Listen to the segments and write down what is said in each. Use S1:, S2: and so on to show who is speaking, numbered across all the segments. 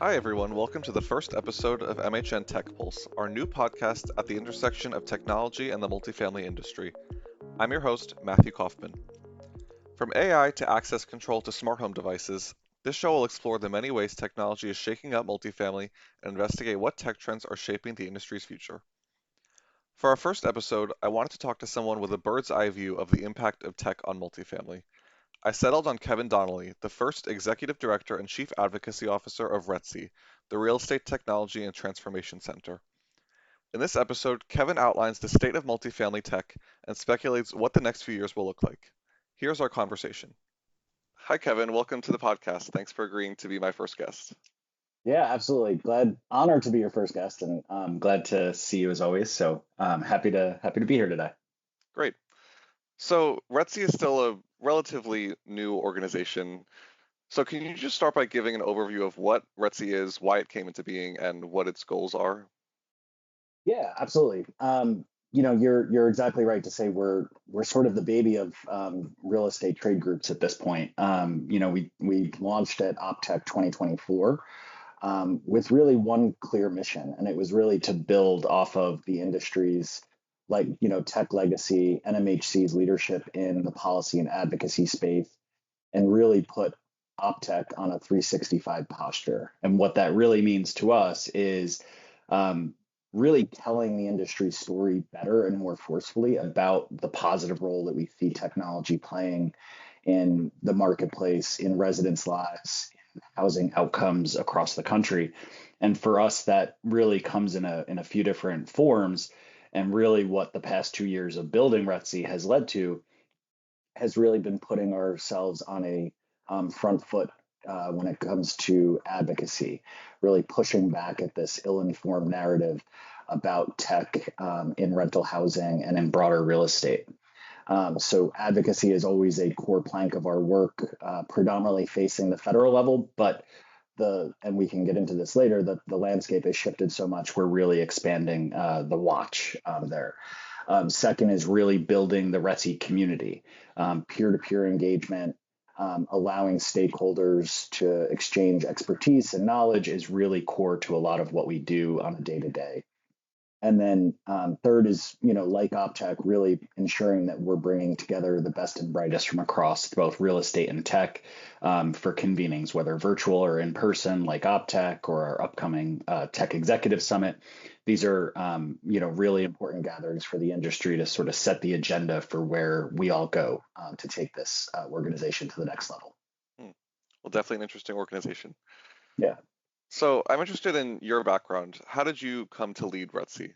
S1: Hi, everyone. Welcome to the first episode of MHN Tech Pulse, our new podcast at the intersection of technology and the multifamily industry. I'm your host, Matthew Kaufman. From AI to access control to smart home devices, this show will explore the many ways technology is shaking up multifamily and investigate what tech trends are shaping the industry's future. For our first episode, I wanted to talk to someone with a bird's eye view of the impact of tech on multifamily. I settled on Kevin Donnelly, the first Executive Director and Chief Advocacy Officer of RETTC, the Real Estate Technology and Transformation Center. In this episode, Kevin outlines the state of multifamily tech and speculates what the next few years will look like. Here's our conversation. Hi, Kevin. Welcome to the podcast. Thanks for agreeing to be my first guest.
S2: Yeah, absolutely. Honored to be your first guest, and glad to see you as always. So happy to be here today.
S1: Great. So, RETTC is still a relatively new organization. So, can you just start by giving an overview of what RETTC is, why it came into being, and what its goals are?
S2: Yeah, absolutely. You're exactly right to say we're sort of the baby of real estate trade groups at this point. We launched at OpTech 2024 with really one clear mission, and it was really to build off of the industry's tech legacy, NMHC's leadership in the policy and advocacy space, and really put OpTech on a 365 posture. And what that really means to us is um, really telling the industry story better and more forcefully about the positive role that we see technology playing in the marketplace, in residents' lives, in housing outcomes across the country. And for us, that really comes in a few different forms. And really, what the past 2 years of building RETSI has led to has really been putting ourselves on a front foot when it comes to advocacy, really pushing back at this ill-informed narrative about tech in rental housing and in broader real estate. So advocacy is always a core plank of our work, predominantly facing the federal level, but and we can get into this later, the landscape has shifted so much, we're really expanding the watch there. Second is really building the RETI community, peer-to-peer engagement, allowing stakeholders to exchange expertise and knowledge is really core to a lot of what we do on a day-to-day. And then third is, like OpTech, really ensuring that we're bringing together the best and brightest from across both real estate and tech for convenings, whether virtual or in person, like OpTech or our upcoming Tech Executive Summit. These are, really important gatherings for the industry to sort of set the agenda for where we all go to take this organization to the next level.
S1: Hmm. Well, definitely an interesting organization.
S2: Yeah.
S1: So I'm interested in your background. How did you come to lead RETC?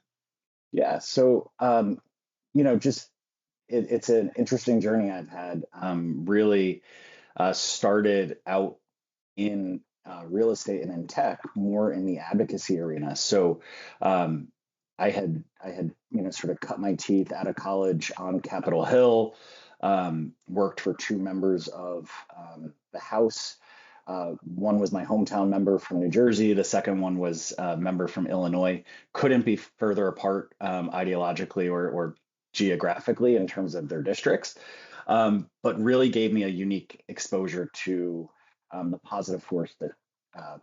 S2: Yeah. So, just it's an interesting journey I've had. Really started out in real estate and in tech, more in the advocacy arena. So um, I had sort of cut my teeth out of college on Capitol Hill. Worked for two members of the House. One was my hometown member from New Jersey. The second one was a member from Illinois. Couldn't be further apart ideologically or geographically in terms of their districts, but really gave me a unique exposure to the positive force that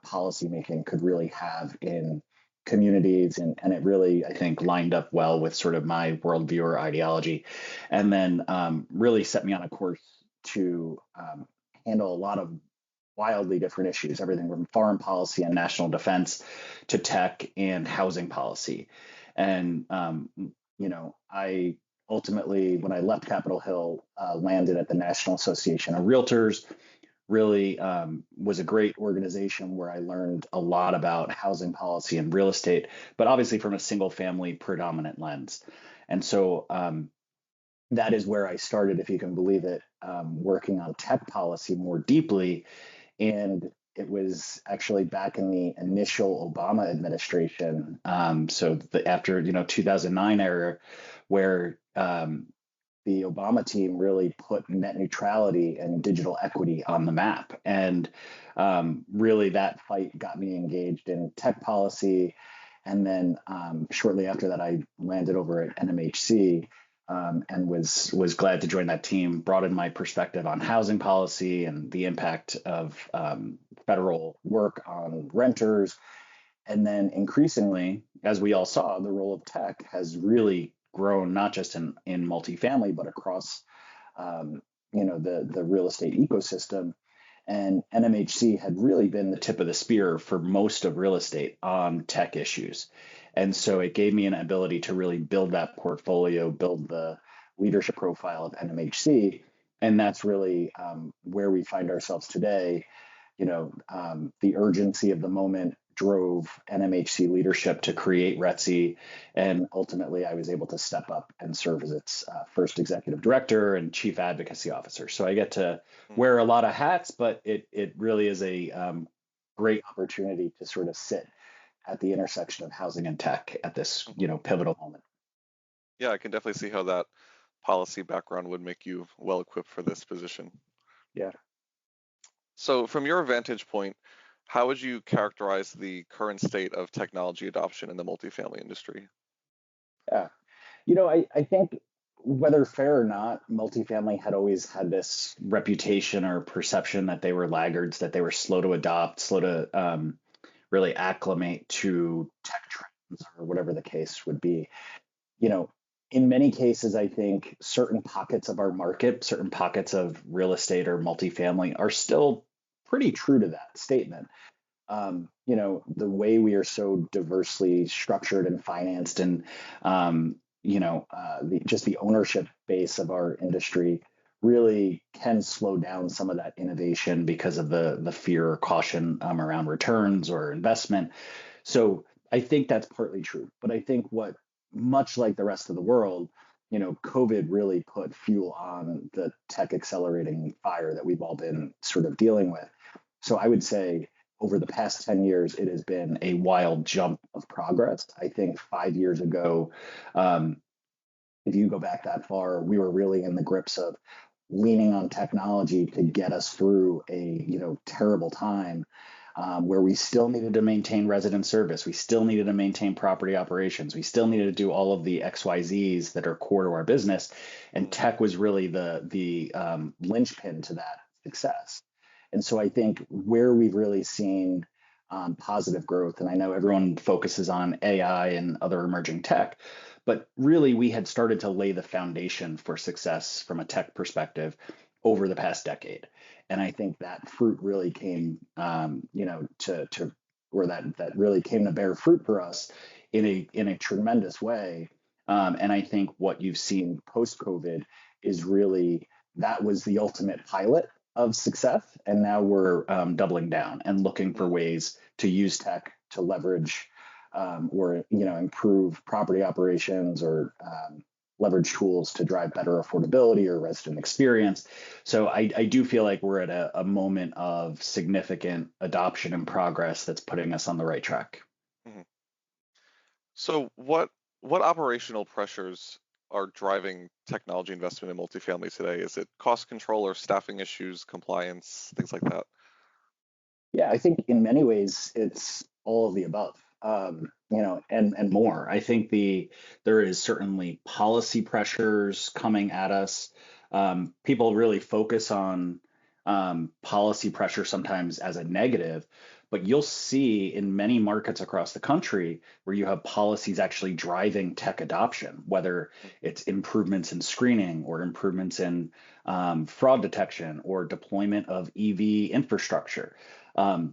S2: policymaking could really have in communities. And it really, I think, lined up well with sort of my worldview or ideology. And then really set me on a course to handle a lot of wildly different issues, everything from foreign policy and national defense to tech and housing policy. And, I ultimately, when I left Capitol Hill, landed at the National Association of Realtors. Really was a great organization where I learned a lot about housing policy and real estate, but obviously from a single family predominant lens. And so that is where I started, if you can believe it, working on tech policy more deeply. And it was actually back in the initial Obama administration, after 2009 era, where the Obama team really put net neutrality and digital equity on the map. And really, that fight got me engaged in tech policy. And then shortly after that, I landed over at NMHC. and was glad to join that team. Broadened my perspective on housing policy and the impact of federal work on renters. And then increasingly, as we all saw, the role of tech has really grown, not just in multifamily, but across the real estate ecosystem. And NMHC had really been the tip of the spear for most of real estate on tech issues. And so it gave me an ability to really build that portfolio, build the leadership profile of NMHC. And that's really where we find ourselves today. The urgency of the moment drove NMHC leadership to create RETTC, and ultimately I was able to step up and serve as its first executive director and chief advocacy officer. So I get to wear a lot of hats, but it really is a great opportunity to sort of sit at the intersection of housing and tech at this pivotal moment.
S1: Yeah, I can definitely see how that policy background would make you well equipped for this position.
S2: Yeah.
S1: So, from your vantage point, how would you characterize the current state of technology adoption in the multifamily industry?
S2: Yeah. I think whether fair or not, multifamily had always had this reputation or perception that they were laggards, that they were slow to adopt, slow to really acclimate to tech trends or whatever the case would be. In many cases, I think certain pockets of our market, certain pockets of real estate or multifamily are still pretty true to that statement. The way we are so diversely structured and financed and, just the ownership base of our industry really can slow down some of that innovation because of the fear or caution around returns or investment. So I think that's partly true. But I think much like the rest of the world, COVID really put fuel on the tech accelerating fire that we've all been sort of dealing with. So I would say over the past 10 years, it has been a wild jump of progress. I think 5 years ago, if you go back that far, we were really in the grips of leaning on technology to get us through a terrible time where we still needed to maintain resident service. We still needed to maintain property operations. We still needed to do all of the XYZs that are core to our business. And tech was really the linchpin to that success. And so I think where we've really seen positive growth, and I know everyone focuses on AI and other emerging tech, but really we had started to lay the foundation for success from a tech perspective over the past decade. And I think that fruit really came, that really came to bear fruit for us in a tremendous way. And I think what you've seen post COVID is really that was the ultimate pilot of success, and now we're doubling down and looking for ways to use tech to leverage or improve property operations or leverage tools to drive better affordability or resident experience. So I do feel like we're at a moment of significant adoption and progress that's putting us on the right track.
S1: Mm-hmm. So what operational pressures are driving technology investment in multifamily today? Is it cost control or staffing issues, compliance, things like that?
S2: Yeah, I think in many ways it's all of the above, and more. I think there is certainly policy pressures coming at us. People really focus on policy pressure sometimes as a negative, but you'll see in many markets across the country where you have policies actually driving tech adoption, whether it's improvements in screening or improvements in fraud detection or deployment of EV infrastructure.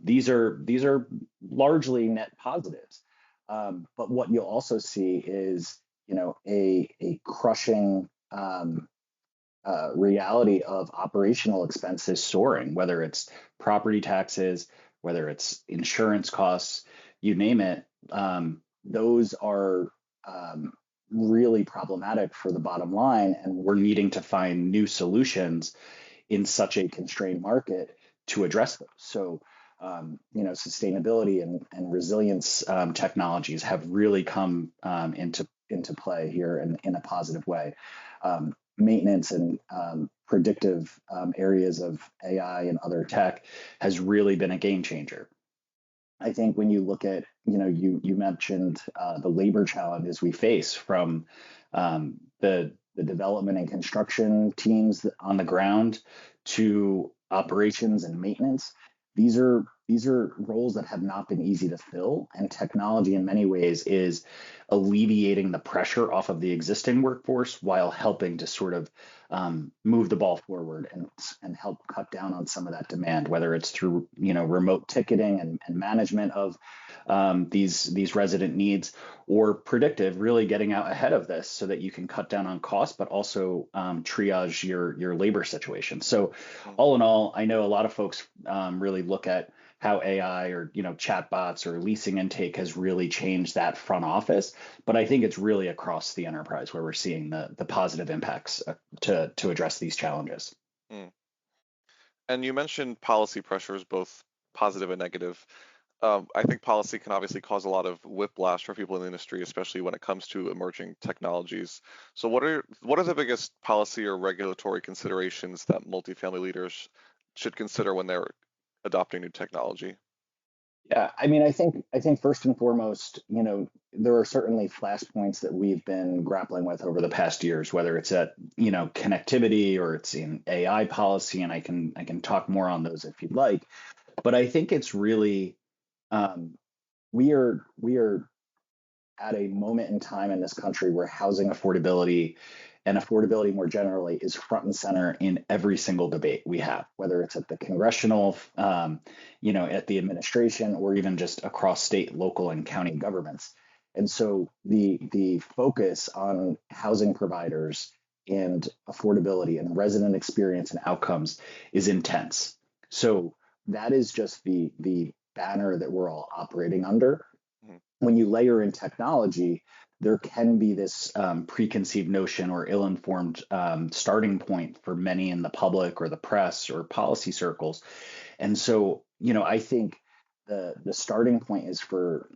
S2: These are largely net positives. But what you'll also see is, a crushing reality of operational expenses soaring, whether it's property taxes, whether it's insurance costs, you name it. Those are really problematic for the bottom line, and we're needing to find new solutions in such a constrained market to address those. So, sustainability and resilience technologies have really come into play here in a positive way. Maintenance and predictive areas of AI and other tech has really been a game changer. I think when you look at, you mentioned the labor challenges we face from the the development and construction teams on the ground to operations and maintenance. These are roles that have not been easy to fill, and technology in many ways is alleviating the pressure off of the existing workforce while helping to sort of move the ball forward and help cut down on some of that demand, whether it's through remote ticketing and management of these resident needs, or predictive, really getting out ahead of this so that you can cut down on costs, but also triage your labor situation. So all in all, I know a lot of folks really look at how AI or chatbots or leasing intake has really changed that front office, but I think it's really across the enterprise where we're seeing the positive impacts to address these challenges.
S1: Mm. And you mentioned policy pressures, both positive and negative. I think policy can obviously cause a lot of whiplash for people in the industry, especially when it comes to emerging technologies. So what are the biggest policy or regulatory considerations that multifamily leaders should consider when they're adopting new technology?
S2: Yeah, I mean, I think first and foremost, there are certainly flashpoints that we've been grappling with over the past years, whether it's at connectivity or it's in AI policy, and I can talk more on those if you'd like. But I think it's really we are at a moment in time in this country where housing affordability and affordability more generally is front and center in every single debate we have, whether it's at the congressional, at the administration, or even just across state, local, and county governments. And so the focus on housing providers and affordability and resident experience and outcomes is intense. So that is just the banner that we're all operating under. When you layer in technology, there can be this preconceived notion or ill-informed starting point for many in the public or the press or policy circles. And so, I think the starting point is for,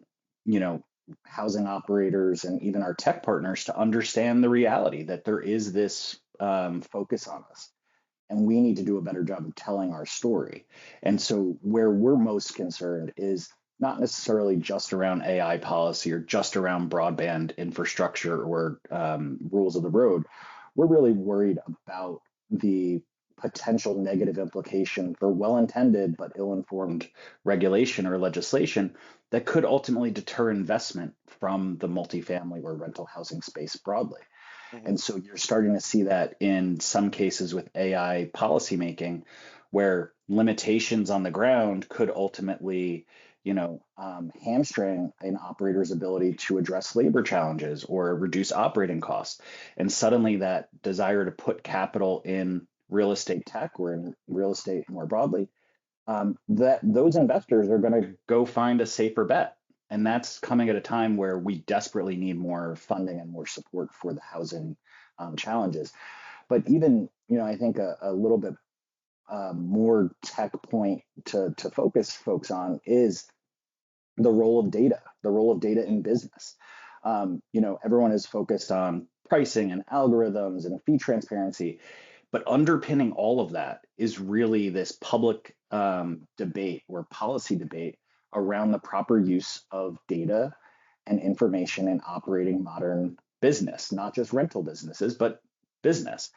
S2: housing operators and even our tech partners to understand the reality that there is this focus on us. And we need to do a better job of telling our story. And so where we're most concerned is not necessarily just around AI policy or just around broadband infrastructure or rules of the road. We're really worried about the potential negative implication for well-intended but ill-informed regulation or legislation that could ultimately deter investment from the multifamily or rental housing space broadly. And so you're starting to see that in some cases with AI policymaking, where limitations on the ground could ultimately, hamstring an operator's ability to address labor challenges or reduce operating costs. And suddenly that desire to put capital in real estate tech or in real estate more broadly, that those investors are going to go find a safer bet. And that's coming at a time where we desperately need more funding and more support for the housing challenges. But even, I think a little bit more tech point to focus folks on is the role of data in business. Everyone is focused on pricing and algorithms and fee transparency, but underpinning all of that is really this public debate or policy debate around the proper use of data and information in operating modern business, not just rental businesses, but business.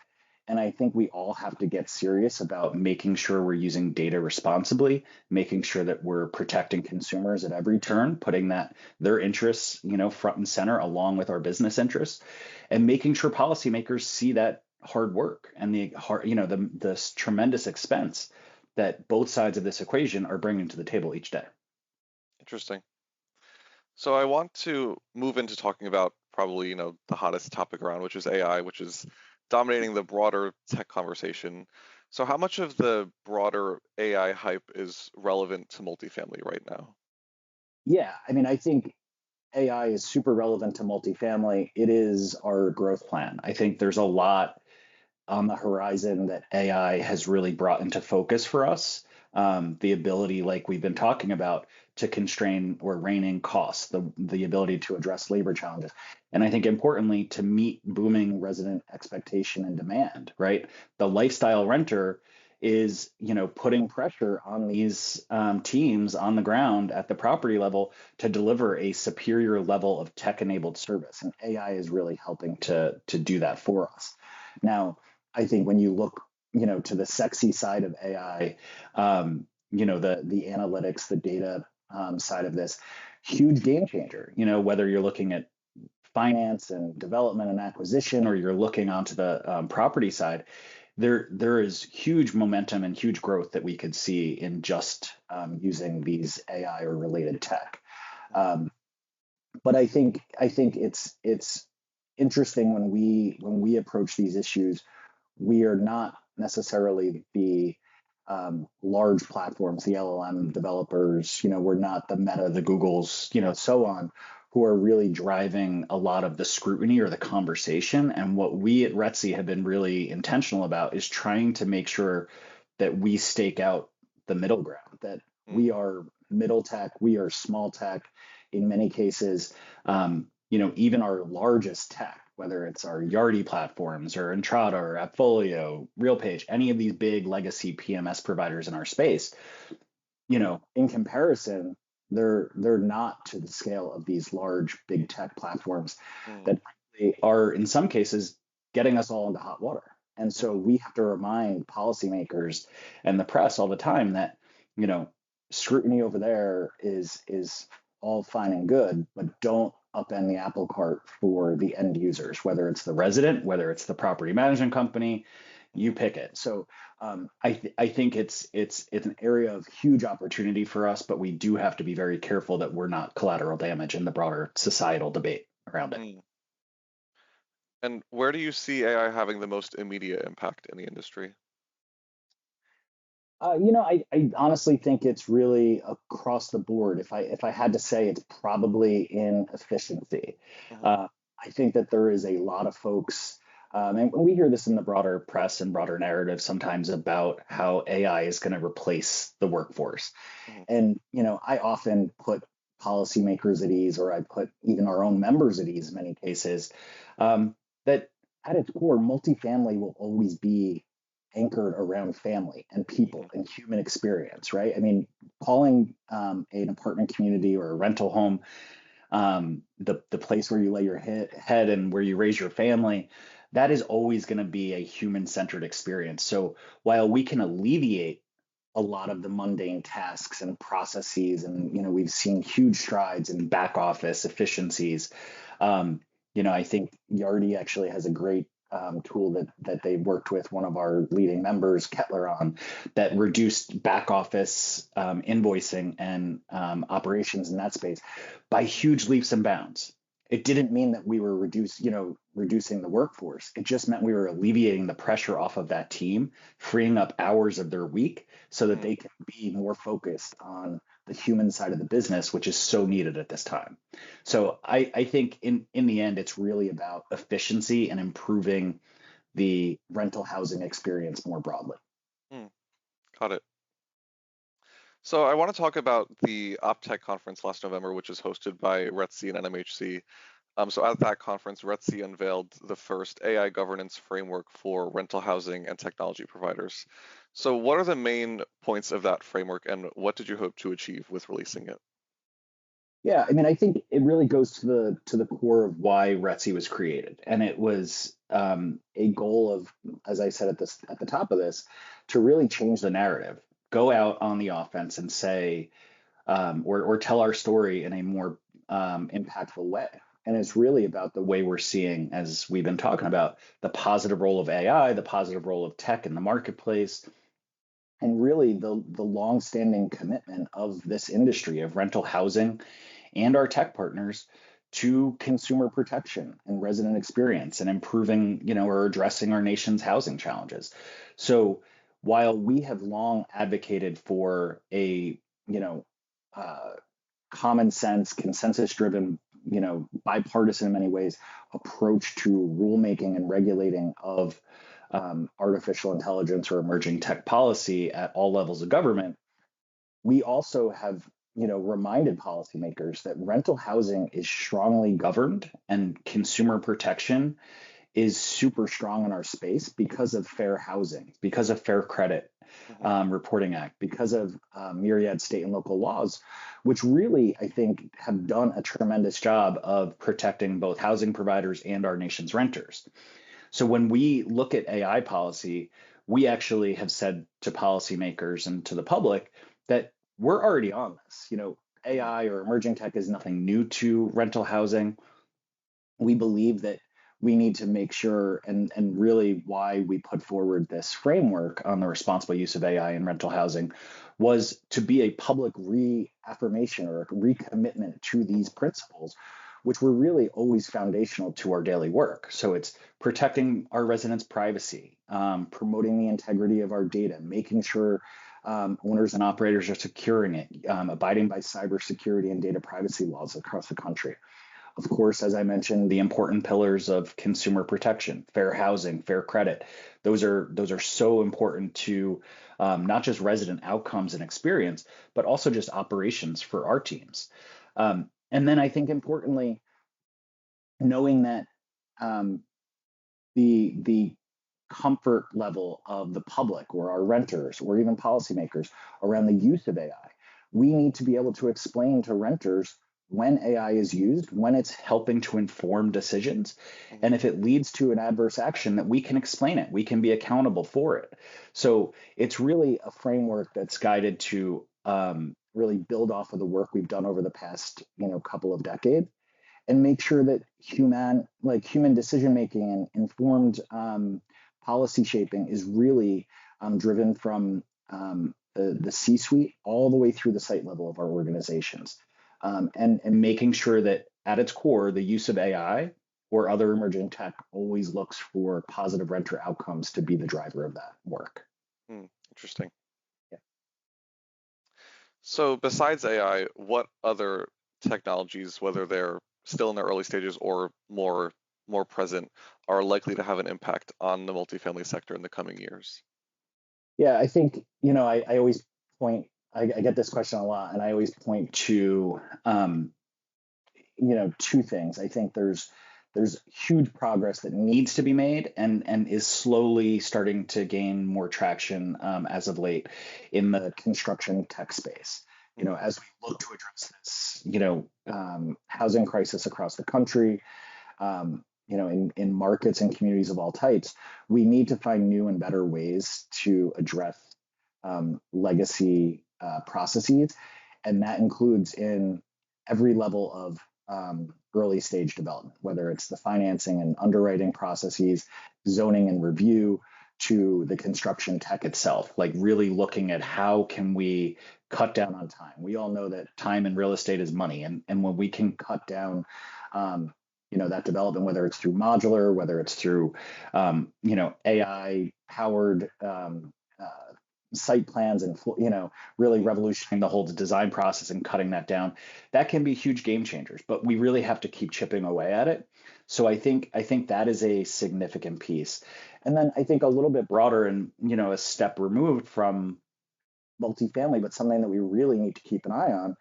S2: And I think we all have to get serious about making sure we're using data responsibly, making sure that we're protecting consumers at every turn, putting their interests, front and center along with our business interests, and making sure policymakers see that hard work and the tremendous expense that both sides of this equation are bringing to the table each day.
S1: Interesting. So I want to move into talking about probably, the hottest topic around, which is AI, which is dominating the broader tech conversation. So how much of the broader AI hype is relevant to multifamily right now?
S2: Yeah, I mean, I think AI is super relevant to multifamily. It is our growth plan. I think there's a lot on the horizon that AI has really brought into focus for us. The ability, like we've been talking about, to constrain or rein in costs, the ability to address labor challenges, and I think importantly to meet booming resident expectation and demand. Right, the lifestyle renter is, putting pressure on these teams on the ground at the property level to deliver a superior level of tech-enabled service. And AI is really helping to do that for us. Now, I think when you look, to the sexy side of AI, the analytics, the data side of this, huge game changer. Whether you're looking at finance and development and acquisition, or you're looking onto the property side, there is huge momentum and huge growth that we could see in just using these AI or related tech. But I think it's interesting when we approach these issues, we are not necessarily the large platforms, the LLM developers. We're not the Meta, the Googles, so on, who are really driving a lot of the scrutiny or the conversation. And what we at RETTC have been really intentional about is trying to make sure that we stake out the middle ground, that we are middle tech, we are small tech. In many cases, even our largest tech, whether it's our Yardi platforms or Entrata or AppFolio, RealPage, any of these big legacy PMS providers in our space, in comparison, they're not to the scale of these large big tech platforms that are in some cases getting us all into hot water. And so we have to remind policymakers and the press all the time that, scrutiny over there is all fine and good, but don't upend the apple cart for the end users, whether it's the resident, whether it's the property management company, you pick it. So I think it's an area of huge opportunity for us, but we do have to be very careful that we're not collateral damage in the broader societal debate around it.
S1: And where do you see AI having the most immediate impact in the industry?
S2: I honestly think it's really across the board. If I had to say, it's probably in efficiency. I think that there is a lot of folks, and we hear this in the broader press and broader narrative sometimes about how AI is going to replace the workforce. And, I often put policymakers at ease, or I put even our own members at ease in many cases, that at its core, multifamily will always be anchored around family and people and human experience, right? I mean, calling an apartment community or a rental home the place where you lay your head and where you raise your family, that is always going to be a human-centered experience. So while we can alleviate a lot of the mundane tasks and processes, and we've seen huge strides in back office efficiencies, I think Yardi actually has a great tool that they worked with one of our leading members, Kettler, on, that reduced back office invoicing and operations in that space by huge leaps and bounds. It didn't mean that we were reducing the workforce. It just meant we were alleviating the pressure off of that team, freeing up hours of their week so that they can be more focused on the human side of the business, which is so needed at this time. So I think in the end, it's really about efficiency and improving the rental housing experience more broadly.
S1: Got it. So I want to talk about the OpTech conference last November, which is hosted by RETTC and NMHC. So at that conference, RETTC unveiled the first AI governance framework for rental housing and technology providers. So what are the main points of that framework, and what did you hope to achieve with releasing it?
S2: Yeah, I mean, I think it really goes to the core of why RETTC was created, and it was a goal of, as I said at the top of this, to really change the narrative, go out on the offense, and say, or tell our story in a more impactful way. And it's really about the way we're seeing, as we've been talking about, the positive role of AI, the positive role of tech in the marketplace, and really the longstanding commitment of this industry of rental housing and our tech partners to consumer protection and resident experience and improving, or addressing our nation's housing challenges. So while we have long advocated for a, common sense, consensus driven, bipartisan in many ways approach to rulemaking and regulating of artificial intelligence or emerging tech policy at all levels of government, we also have, reminded policymakers that rental housing is strongly governed and consumer protection is super strong in our space because of fair housing, because of fair credit,
S1: Hmm.
S2: Reporting Act, because of myriad state and local laws, which really, I think, have done a tremendous job of protecting both housing providers and our nation's renters. So when we look at AI policy, we actually have said to policymakers and to the public that we're already on this.
S1: Hmm.
S2: AI or emerging tech is nothing new to rental housing. We believe that we need to make sure, and really why we put forward this framework on the responsible use of AI in rental housing was to be a public reaffirmation or a recommitment to these principles, which were really always foundational to our daily work. So it's protecting our residents' privacy, promoting the integrity of our data, making sure owners and operators are securing it, abiding by cybersecurity and data privacy laws across the country. Of course, as I mentioned, the important pillars of consumer protection, fair housing, fair credit. Those are so important to not just resident outcomes and experience, but also just operations for our teams. And then I think importantly, knowing that um, the comfort level of the public or our renters or even policymakers around the use of AI. We need to be able to explain to renters when AI is used, when it's helping to inform decisions,
S1: Hmm.
S2: and if it leads to an adverse action, that we can explain it, we can be accountable for it. So it's really a framework that's guided to really build off of the work we've done over the past couple of decades and make sure that human decision making and informed policy shaping is really driven from the C-suite all the way through the site level of our organizations, and making sure that at its core, the use of AI or other emerging tech always looks for positive renter outcomes to be the driver of that work.
S1: Hmm. Interesting.
S2: Yeah.
S1: So besides AI, what other technologies, whether they're still in their early stages or more present, are likely to have an impact on the multifamily sector in the coming years?
S2: Yeah, I think, I always point, I get this question a lot, and I always point to, two things. I think there's huge progress that needs to be made and is slowly starting to gain more traction as of late in the construction tech space.
S1: Hmm.
S2: As we look to address this, housing crisis across the country, in markets and communities of all types, we need to find new and better ways to address legacy processes. And that includes in every level of early stage development, whether it's the financing and underwriting processes, zoning and review, to the construction tech itself, like really looking at how can we cut down on time. We all know that time in real estate is money. And when we can cut down that development, whether it's through modular, whether it's through AI powered site plans and really
S1: Hmm.
S2: revolutionizing the whole design process and cutting that down, that can be huge game changers, but we really have to keep chipping away at it. So I think that is a significant piece. And then I think a little bit broader and a step removed from multifamily, but something that we really need to keep an eye on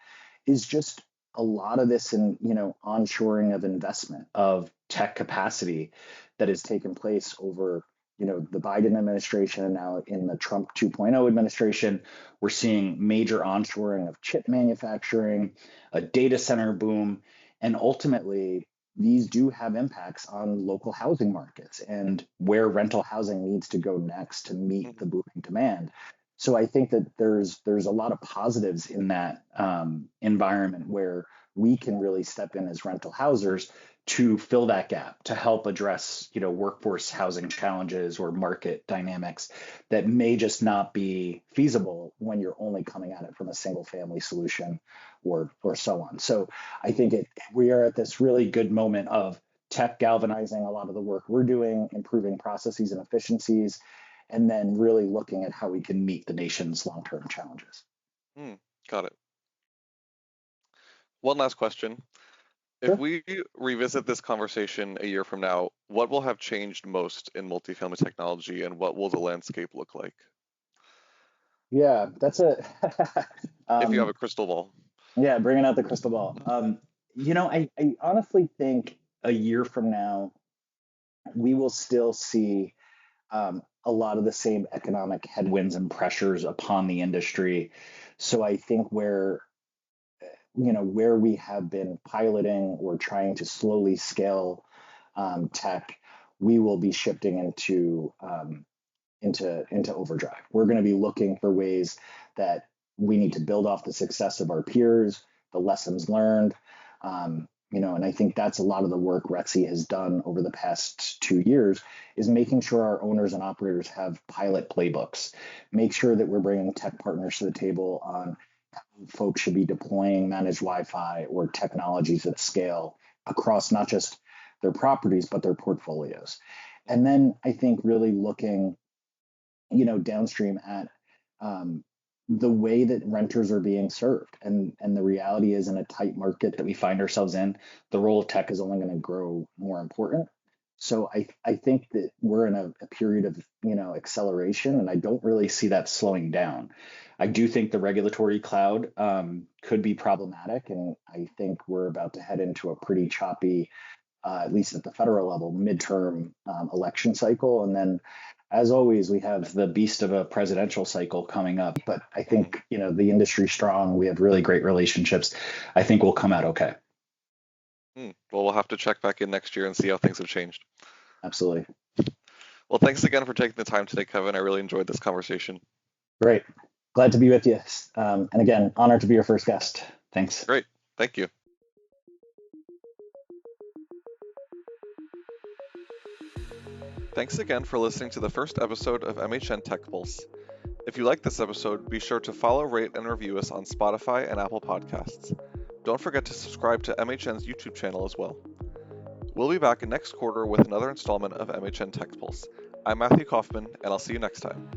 S2: is just a lot of this in onshoring of investment of tech capacity that has taken place over the Biden administration and now in the Trump 2.0 administration. We're seeing major onshoring of chip manufacturing, a data center boom, and ultimately these do have impacts on local housing markets and where rental housing needs to go next to meet the
S1: Hmm.
S2: booming demand. So I think that there's a lot of positives in that environment where we can really step in as rental housers to fill that gap, to help address workforce housing challenges or market dynamics that may just not be feasible when you're only coming at it from a single family solution or so on. So I think we are at this really good moment of tech galvanizing a lot of the work we're doing, improving processes and efficiencies, and then really looking at how we can meet the nation's long-term challenges.
S1: Hmm. Got it. One last question. If
S2: Sure.
S1: we revisit this conversation a year from now, what will have changed most in multifamily technology and what will the landscape look like?
S2: Yeah, that's a
S1: If you have
S2: um,
S1: a crystal ball.
S2: yeah, bringing out the crystal ball. I honestly think a year from now we will still see a lot of the same economic headwinds and pressures upon the industry. So I think where we have been piloting or trying to slowly scale tech, we will be shifting into overdrive. We're going to be looking for ways that we need to build off the success of our peers, the lessons learned. And I think that's a lot of the work RETTC has done over the past 2 years, is making sure our owners and operators have pilot playbooks, make sure that we're bringing tech partners to the table on how folks should be deploying managed Wi-Fi or technologies at scale across not just their properties, but their portfolios. And then I think really looking downstream at the way that renters are being served. And the reality is, in a tight market that we find ourselves in, the role of tech is only going to grow more important. So I think that we're in a period of acceleration, and I don't really see that slowing down. I do think the regulatory cloud could be problematic, and I think we're about to head into a pretty choppy, at least at the federal level, midterm election cycle. And then, as always, we have the beast of a presidential cycle coming up. But I think, the industry's strong. We have really great relationships. I think we'll come out okay.
S1: Well, we'll have to check back in next year and see how things have changed.
S2: Absolutely.
S1: Well, thanks again for taking the time today, Kevin. I really enjoyed this conversation.
S2: Great. Glad to be with you. And again, honored to be your first guest. Thanks.
S1: Great. Thank you. Thanks again for listening to the first episode of MHN Tech Pulse. If you like this episode, be sure to follow, rate, and review us on Spotify and Apple Podcasts. Don't forget to subscribe to MHN's YouTube channel as well. We'll be back next quarter with another installment of MHN Tech Pulse. I'm Matthew Kaufman, and I'll see you next time.